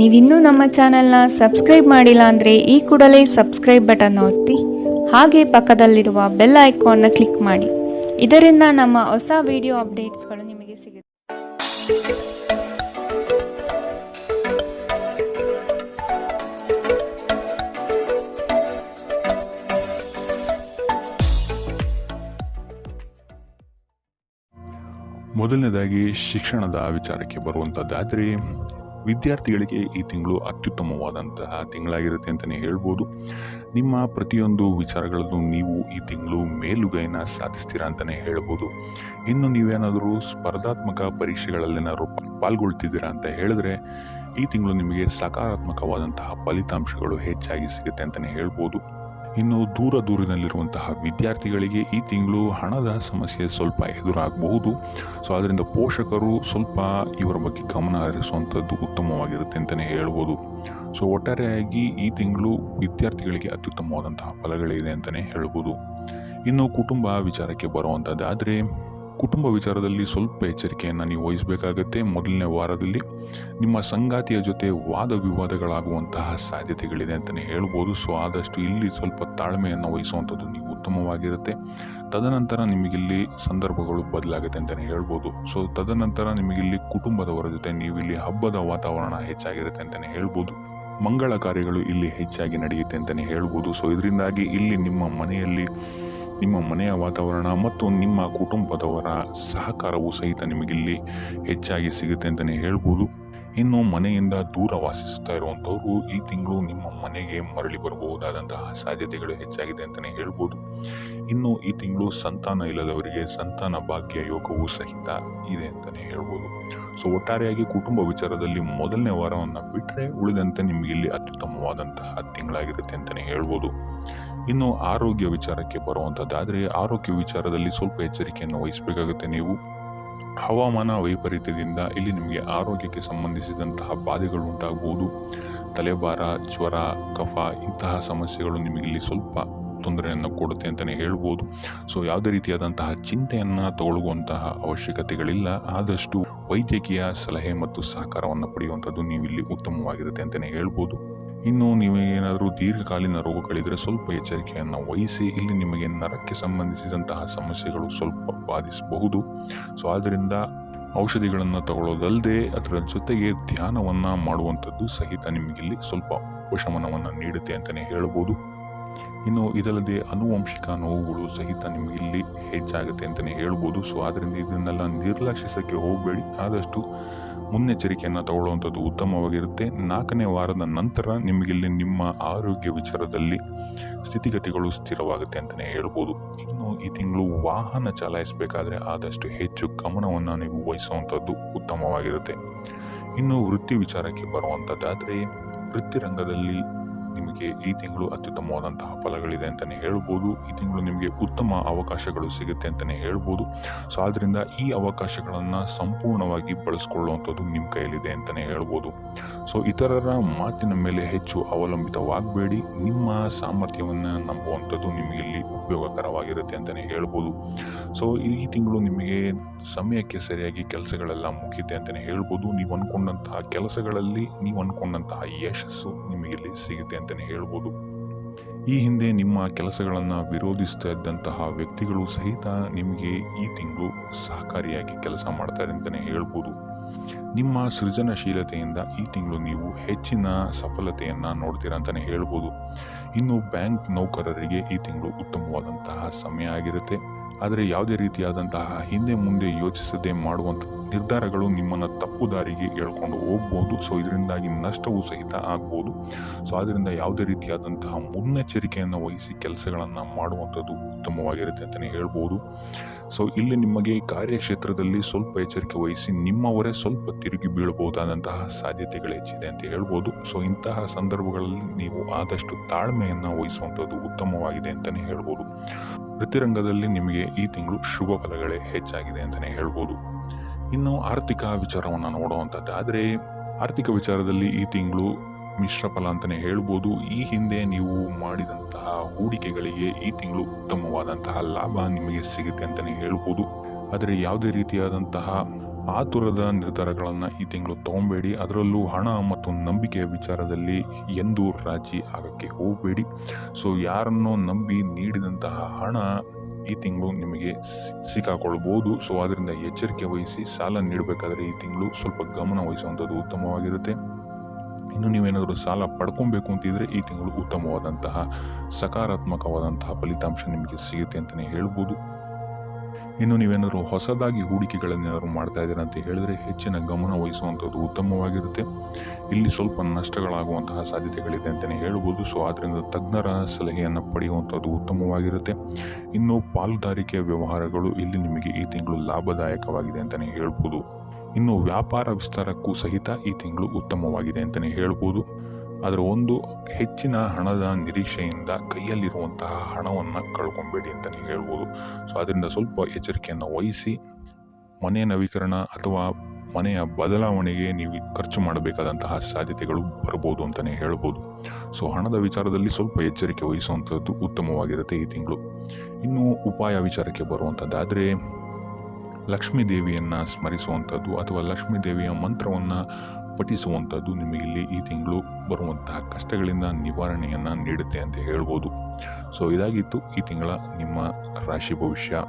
ನೀವಿನ್ನೂ ನಮ್ಮ ಚಾನೆಲ್ನ ಸಬ್ಸ್ಕ್ರೈಬ್ ಮಾಡಿಲ್ಲ ಅಂದರೆ ಈ ಕೂಡಲೇ ಸಬ್ಸ್ಕ್ರೈಬ್ ಬಟನ್ ಒತ್ತಿ ಹಾಗೆ ಪಕ್ಕದಲ್ಲಿರುವ ಬೆಲ್ ಐಕಾನ್ನ ಕ್ಲಿಕ್ ಮಾಡಿ. ಇದರಿಂದ ನಮ್ಮ ಹೊಸ ವಿಡಿಯೋ ಅಪ್ಡೇಟ್ಸ್ಗಳು ನಿಮಗೆ ಸಿಗುತ್ತೆ. ಮೊದಲನೇದಾಗಿ ಶಿಕ್ಷಣದ ವಿಚಾರಕ್ಕೆ ಬರುವಂಥದ್ದಾದರೆ ವಿದ್ಯಾರ್ಥಿಗಳಿಗೆ ಈ ತಿಂಗಳು ಅತ್ಯುತ್ತಮವಾದಂತಹ ತಿಂಗಳಾಗಿರುತ್ತೆ ಅಂತಲೇ ಹೇಳ್ಬೋದು. ನಿಮ್ಮ ಪ್ರತಿಯೊಂದು ವಿಚಾರಗಳಲ್ಲೂ ನೀವು ಈ ತಿಂಗಳು ಮೇಲುಗೈನ ಸಾಧಿಸ್ತೀರಾ ಅಂತಲೇ ಹೇಳ್ಬೋದು. ಇನ್ನು ನೀವೇನಾದರೂ ಸ್ಪರ್ಧಾತ್ಮಕ ಪರೀಕ್ಷೆಗಳಲ್ಲೇನಾದ್ರು ಪಾಲ್ಗೊಳ್ತಿದ್ದೀರಾ ಅಂತ ಹೇಳಿದ್ರೆ ಈ ತಿಂಗಳು ನಿಮಗೆ ಸಕಾರಾತ್ಮಕವಾದಂತಹ ಫಲಿತಾಂಶಗಳು ಹೆಚ್ಚಾಗಿ ಸಿಗುತ್ತೆ ಅಂತಲೇ ಹೇಳ್ಬೋದು. ಇನ್ನು ದೂರದಲ್ಲಿರುವಂತಹ ವಿದ್ಯಾರ್ಥಿಗಳಿಗೆ ಈ ತಿಂಗಳು ಹಣದ ಸಮಸ್ಯೆ ಸ್ವಲ್ಪ ಎದುರಾಗಬಹುದು. ಸೊ ಅದರಿಂದ ಪೋಷಕರು ಸ್ವಲ್ಪ ಇವರ ಬಗ್ಗೆ ಗಮನ ಹರಿಸುವಂಥದ್ದು ಉತ್ತಮವಾಗಿರುತ್ತೆ ಅಂತಲೇ ಹೇಳ್ಬೋದು. ಸೊ ಒಟ್ಟಾರೆಯಾಗಿ ಈ ತಿಂಗಳು ವಿದ್ಯಾರ್ಥಿಗಳಿಗೆ ಅತ್ಯುತ್ತಮವಾದಂತಹ ಫಲಗಳಿದೆ ಅಂತಲೇ ಹೇಳ್ಬೋದು. ಇನ್ನು ಕುಟುಂಬ ವಿಚಾರಕ್ಕೆ ಬರುವಂಥದ್ದಾದರೆ ಕುಟುಂಬ ವಿಚಾರದಲ್ಲಿ ಸ್ವಲ್ಪ ಎಚ್ಚರಿಕೆಯನ್ನು ನೀವು ವಹಿಸಬೇಕಾಗತ್ತೆ. ಮೊದಲನೇ ವಾರದಲ್ಲಿ ನಿಮ್ಮ ಸಂಗಾತಿಯ ಜೊತೆ ವಾದ ವಿವಾದಗಳಾಗುವಂತಹ ಸಾಧ್ಯತೆಗಳಿದೆ ಅಂತಲೇ ಹೇಳ್ಬೋದು. ಸೊ ಆದಷ್ಟು ಇಲ್ಲಿ ಸ್ವಲ್ಪ ತಾಳ್ಮೆಯನ್ನು ವಹಿಸುವಂಥದ್ದು ನೀವು ಉತ್ತಮವಾಗಿರುತ್ತೆ. ತದನಂತರ ನಿಮಗಿಲ್ಲಿ ಸಂದರ್ಭಗಳು ಬದಲಾಗುತ್ತೆ ಅಂತಲೇ ಹೇಳ್ಬೋದು. ಸೊ ತದನಂತರ ನಿಮಗಿಲ್ಲಿ ಕುಟುಂಬದವರ ಜೊತೆ ನೀವು ಇಲ್ಲಿ ಹಬ್ಬದ ವಾತಾವರಣ ಹೆಚ್ಚಾಗಿರುತ್ತೆ ಅಂತಲೇ ಹೇಳ್ಬೋದು. ಮಂಗಳ ಕಾರ್ಯಗಳು ಇಲ್ಲಿ ಹೆಚ್ಚಾಗಿ ನಡೆಯುತ್ತೆ ಅಂತಲೇ ಹೇಳ್ಬೋದು. ಸೊ ಇದರಿಂದಾಗಿ ಇಲ್ಲಿ ನಿಮ್ಮ ಮನೆಯ ವಾತಾವರಣ ಮತ್ತು ನಿಮ್ಮ ಕುಟುಂಬದವರ ಸಹಕಾರವು ಸಹಿತ ನಿಮಗಿಲ್ಲಿ ಹೆಚ್ಚಾಗಿ ಸಿಗುತ್ತೆ ಅಂತಲೇ ಹೇಳ್ಬೋದು. ಇನ್ನು ಮನೆಯಿಂದ ದೂರ ವಾಸಿಸುತ್ತಾ ಇರುವಂಥವರು ಈ ತಿಂಗಳು ನಿಮ್ಮ ಮನೆಗೆ ಮರಳಿ ಬರಬಹುದಾದಂತಹ ಸಾಧ್ಯತೆಗಳು ಹೆಚ್ಚಾಗಿದೆ ಅಂತಲೇ ಹೇಳ್ಬೋದು. ಇನ್ನು ಈ ತಿಂಗಳು ಸಂತಾನ ಇಲ್ಲದವರಿಗೆ ಸಂತಾನ ಭಾಗ್ಯ ಯೋಗವೂ ಸಹಿತ ಇದೆ ಅಂತಲೇ ಹೇಳ್ಬೋದು. ಸೊ ಒಟ್ಟಾರೆಯಾಗಿ ಕುಟುಂಬ ವಿಚಾರದಲ್ಲಿ ಮೊದಲನೇ ವಾರವನ್ನು ಬಿಟ್ಟರೆ ಉಳಿದಂತೆ ನಿಮಗಿಲ್ಲಿ ಅತ್ಯುತ್ತಮವಾದಂತಹ ತಿಂಗಳಾಗಿರುತ್ತೆ ಅಂತಲೇ ಹೇಳ್ಬೋದು. ಇನ್ನು ಆರೋಗ್ಯ ವಿಚಾರಕ್ಕೆ ಬರುವಂಥದ್ದಾದರೆ ಆರೋಗ್ಯ ವಿಚಾರದಲ್ಲಿ ಸ್ವಲ್ಪ ಎಚ್ಚರಿಕೆಯನ್ನು ವಹಿಸಬೇಕಾಗುತ್ತೆ ನೀವು. ಹವಾಮಾನ ವೈಪರೀತ್ಯದಿಂದ ಇಲ್ಲಿ ನಿಮಗೆ ಆರೋಗ್ಯಕ್ಕೆ ಸಂಬಂಧಿಸಿದಂತಹ ಬಾಧೆಗಳು ಉಂಟಾಗಬಹುದು. ತಲೆಭಾರ, ಜ್ವರ, ಕಫ ಇಂತಹ ಸಮಸ್ಯೆಗಳು ನಿಮಗಿಲ್ಲಿ ಸ್ವಲ್ಪ ತೊಂದರೆಯನ್ನು ಕೊಡುತ್ತೆ ಅಂತಲೇ ಹೇಳ್ಬೋದು. ಸೊ ಯಾವುದೇ ರೀತಿಯಾದಂತಹ ಚಿಂತೆಯನ್ನು ತಗೊಳ್ಳುವಂತಹ ಅವಶ್ಯಕತೆಗಳಿಲ್ಲ. ಆದಷ್ಟು ವೈದ್ಯಕೀಯ ಸಲಹೆ ಮತ್ತು ಸಹಕಾರವನ್ನು ಪಡೆಯುವಂಥದ್ದು ನೀವಿಲ್ಲಿ ಉತ್ತಮವಾಗಿರುತ್ತೆ ಅಂತಲೇ ಹೇಳ್ಬೋದು. ಇನ್ನು ನೀವೇನಾದರೂ ದೀರ್ಘಕಾಲೀನ ರೋಗಗಳಿದ್ರೆ ಸ್ವಲ್ಪ ಎಚ್ಚರಿಕೆಯನ್ನು ವಹಿಸಿ. ಇಲ್ಲಿ ನಿಮಗೆ ನರಕ್ಕೆ ಸಂಬಂಧಿಸಿದಂತಹ ಸಮಸ್ಯೆಗಳು ಸ್ವಲ್ಪ ಬಾಧಿಸಬಹುದು. ಸೊ ಆದ್ದರಿಂದ ಔಷಧಿಗಳನ್ನು ತಗೊಳ್ಳೋದಲ್ಲದೆ ಅದರ ಜೊತೆಗೆ ಧ್ಯಾನವನ್ನು ಮಾಡುವಂಥದ್ದು ಸಹಿತ ನಿಮಗಿಲ್ಲಿ ಸ್ವಲ್ಪ ಉಪಶಮನವನ್ನು ನೀಡುತ್ತೆ ಅಂತಲೇ ಹೇಳ್ಬೋದು. ಇನ್ನು ಇದಲ್ಲದೆ ಆನುವಂಶಿಕ ನೋವುಗಳು ಸಹಿತ ನಿಮಗಿಲ್ಲಿ ಹೆಚ್ಚಾಗುತ್ತೆ ಅಂತಲೇ ಹೇಳ್ಬೋದು. ಸೊ ಆದ್ದರಿಂದ ಇದನ್ನೆಲ್ಲ ನಿರ್ಲಕ್ಷಿಸಕ್ಕೆ ಹೋಗಬೇಡಿ. ಆದಷ್ಟು ಮುನ್ನೆಚ್ಚರಿಕೆಯನ್ನು ತಗೊಳ್ಳುವಂಥದ್ದು ಉತ್ತಮವಾಗಿರುತ್ತೆ. 4ನೇ ವಾರದ ನಂತರ ನಿಮಗಿಲ್ಲಿ ನಿಮ್ಮ ಆರೋಗ್ಯ ವಿಚಾರದಲ್ಲಿ ಸ್ಥಿತಿಗತಿಗಳು ಸ್ಥಿರವಾಗುತ್ತೆ ಅಂತಲೇ ಹೇಳ್ಬೋದು. ಇನ್ನು ಈ ತಿಂಗಳು ವಾಹನ ಚಲಾಯಿಸಬೇಕಾದ್ರೆ ಆದಷ್ಟು ಹೆಚ್ಚು ಗಮನವನ್ನು ನೀವು ವಹಿಸುವಂಥದ್ದು ಉತ್ತಮವಾಗಿರುತ್ತೆ. ಇನ್ನು ವೃತ್ತಿ ವಿಚಾರಕ್ಕೆ ಬರುವಂಥದ್ದಾದರೆ ವೃತ್ತಿ ರಂಗದಲ್ಲಿ ನಿಮಗೆ ಈ ತಿಂಗಳು ಅತ್ಯುತ್ತಮವಾದಂತಹ ಫಲಗಳಿದೆ ಅಂತಲೇ ಹೇಳ್ಬೋದು. ಈ ತಿಂಗಳು ನಿಮಗೆ ಉತ್ತಮ ಅವಕಾಶಗಳು ಸಿಗುತ್ತೆ ಅಂತಲೇ ಹೇಳ್ಬೋದು. ಸೊ ಆದ್ದರಿಂದ ಈ ಅವಕಾಶಗಳನ್ನು ಸಂಪೂರ್ಣವಾಗಿ ಬಳಸ್ಕೊಳ್ಳುವಂಥದ್ದು ನಿಮ್ಮ ಕೈಯಲ್ಲಿದೆ ಅಂತಲೇ ಹೇಳ್ಬೋದು. ಸೊ ಇತರರ ಮಾತಿನ ಮೇಲೆ ಹೆಚ್ಚು ಅವಲಂಬಿತವಾಗಬೇಡಿ. ನಿಮ್ಮ ಸಾಮರ್ಥ್ಯವನ್ನು ನಂಬುವಂಥದ್ದು ನಿಮಗಿಲ್ಲಿ ಉಪಯೋಗಕರವಾಗಿರುತ್ತೆ ಅಂತಲೇ ಹೇಳ್ಬೋದು. ಸೊ ಈ ತಿಂಗಳು ನಿಮಗೆ ಸಮಯಕ್ಕೆ ಸರಿಯಾಗಿ ಕೆಲಸಗಳೆಲ್ಲ ಮುಗಿಯುತ್ತೆ ಅಂತಲೇ ಹೇಳ್ಬೋದು. ನೀವು ಅಂದ್ಕೊಂಡಂತಹ ಕೆಲಸಗಳಲ್ಲಿ ನೀವು ಅಂದ್ಕೊಂಡಂತಹ ಯಶಸ್ಸು ನಿಮಗಿಲ್ಲಿ ಸಿಗುತ್ತೆ ಅಂತಲೇ ಹೇಳ್ಬೋದು. ಈ ಹಿಂದೆ ನಿಮ್ಮ ಕೆಲಸಗಳನ್ನು ವಿರೋಧಿಸ್ತಾ ಇದ್ದಂತಹ ವ್ಯಕ್ತಿಗಳು ಸಹಿತ ನಿಮಗೆ ಈ ತಿಂಗಳು ಸಹಕಾರಿಯಾಗಿ ಕೆಲಸ ಮಾಡ್ತಾರೆ ಅಂತಲೇ ಹೇಳ್ಬೋದು. ನಿಮ್ಮ ಸೃಜನಶೀಲತೆಯಿಂದ ಈ ತಿಂಗಳು ನೀವು ಹೆಚ್ಚಿನ ಸಫಲತೆಯನ್ನು ನೋಡ್ತೀರಾ ಅಂತಲೇ ಹೇಳ್ಬೋದು. ಇನ್ನು ಬ್ಯಾಂಕ್ ನೌಕರರಿಗೆ ಈ ತಿಂಗಳು ಉತ್ತಮವಾದಂತಹ ಸಮಯ ಆಗಿರುತ್ತೆ. ಆದರೆ ಯಾವುದೇ ರೀತಿಯಾದಂತಹ ಹಿಂದೆ ಮುಂದೆ ಯೋಚಿಸದೆ ಮಾಡುವಂಥ ನಿರ್ಧಾರಗಳು ನಿಮ್ಮನ್ನು ತಪ್ಪು ದಾರಿಗೆ ಎಳ್ಕೊಂಡು ಹೋಗ್ಬೋದು. ಸೊ ಇದರಿಂದಾಗಿ ನಷ್ಟವೂ ಸಹಿತ ಆಗ್ಬೋದು. ಸೊ ಆದ್ದರಿಂದ ಯಾವುದೇ ರೀತಿಯಾದಂತಹ ಮುನ್ನೆಚ್ಚರಿಕೆಯನ್ನು ವಹಿಸಿ ಕೆಲಸಗಳನ್ನು ಮಾಡುವಂಥದ್ದು ಉತ್ತಮವಾಗಿರುತ್ತೆ ಅಂತಲೇ ಹೇಳ್ಬೋದು. ಸೊ ಇಲ್ಲಿ ನಿಮಗೆ ಕಾರ್ಯಕ್ಷೇತ್ರದಲ್ಲಿ ಸ್ವಲ್ಪ ಎಚ್ಚರಿಕೆ ವಹಿಸಿ ನಿಮ್ಮವರೇ ಸ್ವಲ್ಪ ತಿರುಗಿ ಬೀಳಬಹುದಾದಂತಹ ಸಾಧ್ಯತೆಗಳು ಹೆಚ್ಚಿದೆ ಅಂತ ಹೇಳ್ಬೋದು. ಸೊ ಇಂತಹ ಸಂದರ್ಭಗಳಲ್ಲಿ ನೀವು ಆದಷ್ಟು ತಾಳ್ಮೆಯನ್ನು ವಹಿಸುವಂಥದ್ದು ಉತ್ತಮವಾಗಿದೆ ಅಂತಲೇ ಹೇಳ್ಬೋದು. ವೃತ್ತಿರಂಗದಲ್ಲಿ ನಿಮಗೆ ಈ ತಿಂಗಳು ಶುಭ ಫಲಗಳೇ ಹೆಚ್ಚಾಗಿದೆ ಅಂತಲೇ ಹೇಳ್ಬೋದು. ಇನ್ನು ಆರ್ಥಿಕ ವಿಚಾರವನ್ನು ನೋಡುವಂಥದ್ದಾದರೆ ಆರ್ಥಿಕ ವಿಚಾರದಲ್ಲಿ ಈ ತಿಂಗಳು ಮಿಶ್ರ ಫಲ ಅಂತಲೇ ಹೇಳ್ಬೋದು. ಈ ಹಿಂದೆ ನೀವು ಮಾಡಿದಂತಹ ಹೂಡಿಕೆಗಳಿಗೆ ಈ ತಿಂಗಳು ಉತ್ತಮವಾದಂತಹ ಲಾಭ ನಿಮಗೆ ಸಿಗುತ್ತೆ ಅಂತಲೇ ಹೇಳ್ಬೋದು. ಆದರೆ ಯಾವುದೇ ರೀತಿಯಾದಂತಹ ಆತುರದ ನಿರ್ಧಾರಗಳನ್ನು ಈ ತಿಂಗಳು ತಗೊಬೇಡಿ. ಅದರಲ್ಲೂ ಹಣ ಮತ್ತು ನಂಬಿಕೆಯ ವಿಚಾರದಲ್ಲಿ ಎಂದೂ ರಾಜಿ ಆಗೋಕ್ಕೆ ಹೋಗಬೇಡಿ. ಸೊ ಯಾರನ್ನೋ ನಂಬಿ ನೀಡಿದಂತಹ ಹಣ ಈ ತಿಂಗಳು ನಿಮಗೆ ಸಿಕ್ಕಾಕೊಳ್ಬೋದು. ಸೊ ಅದರಿಂದ ಎಚ್ಚರಿಕೆ ವಹಿಸಿ. ಸಾಲ ನೀಡಬೇಕಾದ್ರೆ ಈ ತಿಂಗಳು ಸ್ವಲ್ಪ ಗಮನ ವಹಿಸುವಂಥದ್ದು ಉತ್ತಮವಾಗಿರುತ್ತೆ. ಇನ್ನು ನೀವೇನಾದರೂ ಸಾಲ ಪಡ್ಕೊಬೇಕು ಅಂತಿದ್ರೆ ಈ ತಿಂಗಳು ಉತ್ತಮವಾದಂತಹ ಸಕಾರಾತ್ಮಕವಾದಂತಹ ಫಲಿತಾಂಶ ನಿಮಗೆ ಸಿಗುತ್ತೆ ಅಂತಲೇ ಹೇಳ್ಬೋದು. ಇನ್ನು ನೀವೇನಾದರೂ ಹೊಸದಾಗಿ ಹೂಡಿಕೆಗಳನ್ನೇನಾದ್ರು ಮಾಡ್ತಾ ಇದ್ದೀರಾ ಅಂತ ಹೇಳಿದ್ರೆ ಹೆಚ್ಚಿನ ಗಮನ ವಹಿಸುವಂಥದ್ದು ಉತ್ತಮವಾಗಿರುತ್ತೆ. ಇಲ್ಲಿ ಸ್ವಲ್ಪ ನಷ್ಟಗಳಾಗುವಂತಹ ಸಾಧ್ಯತೆಗಳಿದೆ ಅಂತಲೇ ಹೇಳ್ಬೋದು. ಸೊ ಆದ್ದರಿಂದ ತಜ್ಞರ ಸಲಹೆಯನ್ನು ಪಡೆಯುವಂಥದ್ದು ಉತ್ತಮವಾಗಿರುತ್ತೆ. ಇನ್ನು ಪಾಲುದಾರಿಕೆ ವ್ಯವಹಾರಗಳು ಇಲ್ಲಿ ನಿಮಗೆ ಈ ತಿಂಗಳು ಲಾಭದಾಯಕವಾಗಿದೆ ಅಂತಲೇ ಹೇಳ್ಬೋದು. ಇನ್ನು ವ್ಯಾಪಾರ ವಿಸ್ತಾರಕ್ಕೂ ಸಹಿತ ಈ ತಿಂಗಳು ಉತ್ತಮವಾಗಿದೆ ಅಂತಲೇ ಹೇಳ್ಬೋದು. ಅದರ ಒಂದು ಹೆಚ್ಚಿನ ಹಣದ ನಿರೀಕ್ಷೆಯಿಂದ ಕೈಯಲ್ಲಿರುವಂತಹ ಹಣವನ್ನು ಕಳ್ಕೊಬೇಡಿ ಅಂತಲೇ ಹೇಳ್ಬೋದು. ಸೊ ಅದರಿಂದ ಸ್ವಲ್ಪ ಎಚ್ಚರಿಕೆಯನ್ನು ವಹಿಸಿ. ಮನೆ ನವೀಕರಣ ಅಥವಾ ಮನೆಯ ಬದಲಾವಣೆಗೆ ನೀವು ಖರ್ಚು ಮಾಡಬೇಕಾದಂತಹ ಸಾಧ್ಯತೆಗಳು ಬರ್ಬೋದು ಅಂತಲೇ ಹೇಳ್ಬೋದು. ಸೊ ಹಣದ ವಿಚಾರದಲ್ಲಿ ಸ್ವಲ್ಪ ಎಚ್ಚರಿಕೆ ವಹಿಸುವಂಥದ್ದು ಉತ್ತಮವಾಗಿರುತ್ತೆ ಈ ತಿಂಗಳು. ಇನ್ನು ಉಪಾಯ ವಿಚಾರಕ್ಕೆ ಬರುವಂಥದ್ದಾದರೆ ಲಕ್ಷ್ಮೀ ದೇವಿಯನ್ನು ಸ್ಮರಿಸುವಂಥದ್ದು ಅಥವಾ ಲಕ್ಷ್ಮೀ ದೇವಿಯ ಮಂತ್ರವನ್ನು ಪಠಿಸುವಂಥದ್ದು ನಿಮಗಿಲ್ಲಿ ಈ ತಿಂಗಳು ಬರುವಂತಹ ಕಷ್ಟಗಳಿಂದ ನಿವಾರಣೆಯನ್ನು ನೀಡುತ್ತೆ ಅಂತ ಹೇಳ್ಬೋದು. ಸೊ ಇದಾಗಿತ್ತು ಈ ತಿಂಗಳ ನಿಮ್ಮ ರಾಶಿ ಭವಿಷ್ಯ.